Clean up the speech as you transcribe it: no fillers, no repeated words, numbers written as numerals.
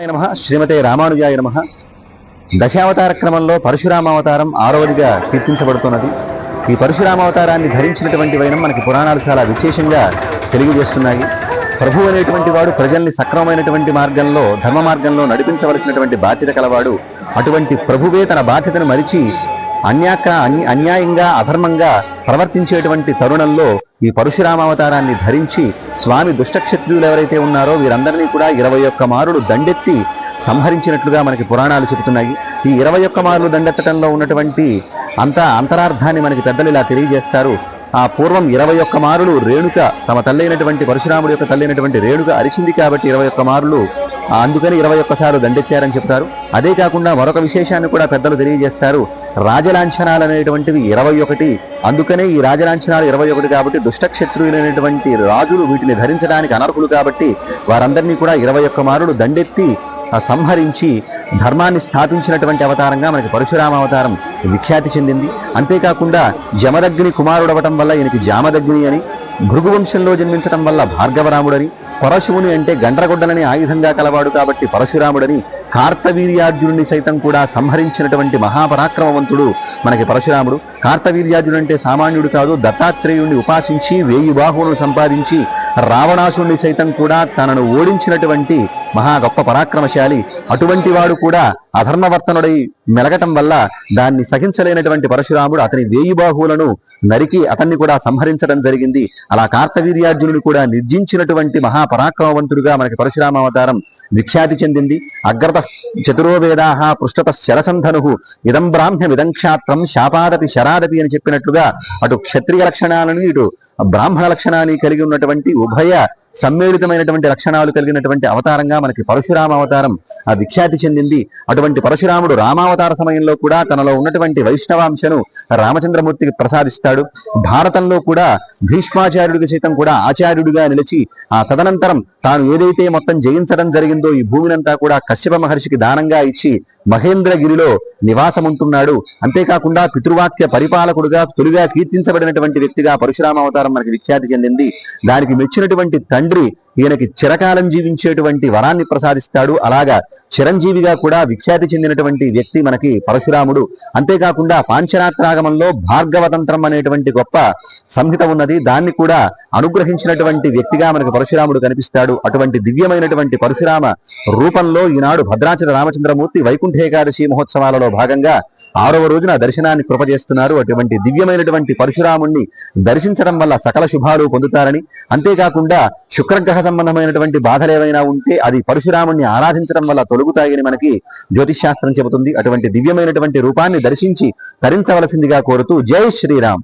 నమః శ్రీమతే రామానుజాయ నమః. దశావతార క్రమంలో పరశురామావతారం 6వదిగా కీర్తించబడుతున్నది. ఈ పరశురామావతారాన్ని ధరించినటువంటి వైనం మనకి పురాణాలు చాలా విశేషంగా తెలియజేస్తున్నాయి. ప్రభు అనేటువంటి వాడు ప్రజల్ని సక్రమమైనటువంటి మార్గంలో, ధర్మ మార్గంలో నడిపించవలసినటువంటి బాధ్యత కలవాడు. అటువంటి ప్రభువే తన బాధ్యతను మరిచి అన్యాయంగా అధర్మంగా ప్రవర్తించేటువంటి తరుణంలో ఈ పరశురామావతారాన్ని ధరించి స్వామి దుష్టక్షత్రియులు ఎవరైతే ఉన్నారో వీరందరినీ కూడా 21 మారులు దండెత్తి సంహరించినట్లుగా మనకి పురాణాలు చెబుతున్నాయి. ఈ 21 మారులు దండెత్తడంలో ఉన్నటువంటి అంతరార్థాన్ని మనకి పెద్దలు ఇలా తెలియజేస్తారు. ఆ పూర్వం 21 మారులు రేణుక తమ తల్లైనటువంటి పరశురాముడి యొక్క తల్లైనటువంటి రేణుక అరిచింది కాబట్టి 21 మారులు, అందుకని 21 సార్లు దండెత్తారని చెప్తారు. అదే కాకుండా మరొక విశేషాన్ని కూడా పెద్దలు తెలియజేస్తారు. రాజలాంఛనాలు అనేటువంటివి 21, అందుకనే ఈ రాజలాంఛనాలు 21 కాబట్టి దుష్టక్షత్రువులైనటువంటి రాజులు వీటిని ధరించడానికి అనర్హులు కాబట్టి వారందరినీ కూడా 21 మారులు దండెత్తి సంహరించి ధర్మాన్ని స్థాపించినటువంటి అవతారంగా మనకి పరశురామ అవతారం విఖ్యాతి చెందింది. అంతేకాకుండా జమదగ్ని కుమారుడవటం వల్ల ఈయనకి జామదగ్ని అని, భృగువంశంలో జన్మించటం వల్ల భార్గవరాముడని, పరశువుని అంటే గండ్రగొడ్డలని ఆయుధంగా కలవాడు కాబట్టి పరశురాముడని, కార్తవీర్యార్జునుడిని సైతం కూడా సంహరించినటువంటి మహాపరాక్రమవంతుడు మనకి పరశురాముడు. కార్తవీర్యార్జునుడు అంటే సామాన్యుడు కాదు. దత్తాత్రేయుడిని ఉపాసించి 1000 బాహువులను సంపాదించి రావణాసురుని సైతం కూడా తనను ఓడించినటువంటి మహా గొప్ప పరాక్రమశాలి. అటువంటి వాడు కూడా అధర్మవర్తనుడై మెలగటం వల్ల దాన్ని సహించలేనటువంటి పరశురాముడు అతని 1000 బాహువులను నరికి అతన్ని కూడా సంహరించడం జరిగింది. అలా కార్తవీర్యార్జునుడు కూడా నిర్జించినటువంటి మహాపరాక్రమవంతుడుగా మనకి పరశురామావతారం విఖ్యాతి చెందింది. అగ్రత చతురోవేదాహ పృష్ఠత శరసంధను ఇదం బ్రాహ్మ్యమిదం క్షాత్రం శాపాదపి శరాదపి అని చెప్పినట్లుగా అటు క్షత్రియ లక్షణాలను ఇటు బ్రాహ్మణ లక్షణాన్ని కలిగి ఉన్నటువంటి ఉభయ సమ్మేళితమైనటువంటి లక్షణాలు కలిగినటువంటి అవతారంగా మనకి పరశురామ అవతారం విఖ్యాతి చెందింది. అటువంటి పరశురాముడు రామావతార సమయంలో కూడా తనలో ఉన్నటువంటి వైష్ణవాంశను రామచంద్రమూర్తికి ప్రసాదిస్తాడు. భారతంలో కూడా భీష్మాచార్యుడికి సైతం కూడా ఆచార్యుడిగా నిలిచి ఆ తదనంతరం తాను ఏదైతే మొత్తం జయించడం జరిగిందో ఈ భూమినంతా కూడా కశ్యప మహర్షికి దానంగా ఇచ్చి మహేంద్రగిరిలో నివాసముంటున్నాడు. అంతేకాకుండా పితృవాక్య పరిపాలకుడుగా తొలిగా కీర్తించబడినటువంటి వ్యక్తిగా పరశురామ అవతారం మనకి విఖ్యాతి చెందింది. దానికి మెచ్చినటువంటి తండ్రి ఈయనకి చిరకాలం జీవించేటువంటి వరాన్ని ప్రసాదిస్తాడు. అలాగా చిరంజీవిగా కూడా విఖ్యాతి చెందినటువంటి వ్యక్తి మనకి పరశురాముడు. అంతేకాకుండా పాంచరాత్రాగమంలో భార్గవతంత్రం అనేటువంటి గొప్ప సంహిత ఉన్నది. దాన్ని కూడా అనుగ్రహించినటువంటి వ్యక్తిగా మనకి పరశురాముడు కనిపిస్తాడు. అటువంటి దివ్యమైనటువంటి పరశురామ రూపంలో ఈనాడు భద్రాచల రామచంద్రమూర్తి వైకుంఠ ఏకాదశి మహోత్సవాలలో భాగంగా 6వ రోజున దర్శనాన్ని కృపజేస్తున్నారు. అటువంటి దివ్యమైనటువంటి పరశురాముణ్ణి దర్శించడం వల్ల సకల శుభాలు పొందుతారని, అంతేకాకుండా శుక్రగ్రహ సంబంధమైనటువంటి బాధలు ఏవైనా ఉంటే అది పరశురాముణ్ణి ఆరాధించడం వల్ల తొలగుతాయని మనకి జ్యోతిష్ శాస్త్రం చెబుతుంది. అటువంటి దివ్యమైనటువంటి రూపాన్ని దర్శించి తరించవలసిందిగా కోరుతూ జై శ్రీరామ్.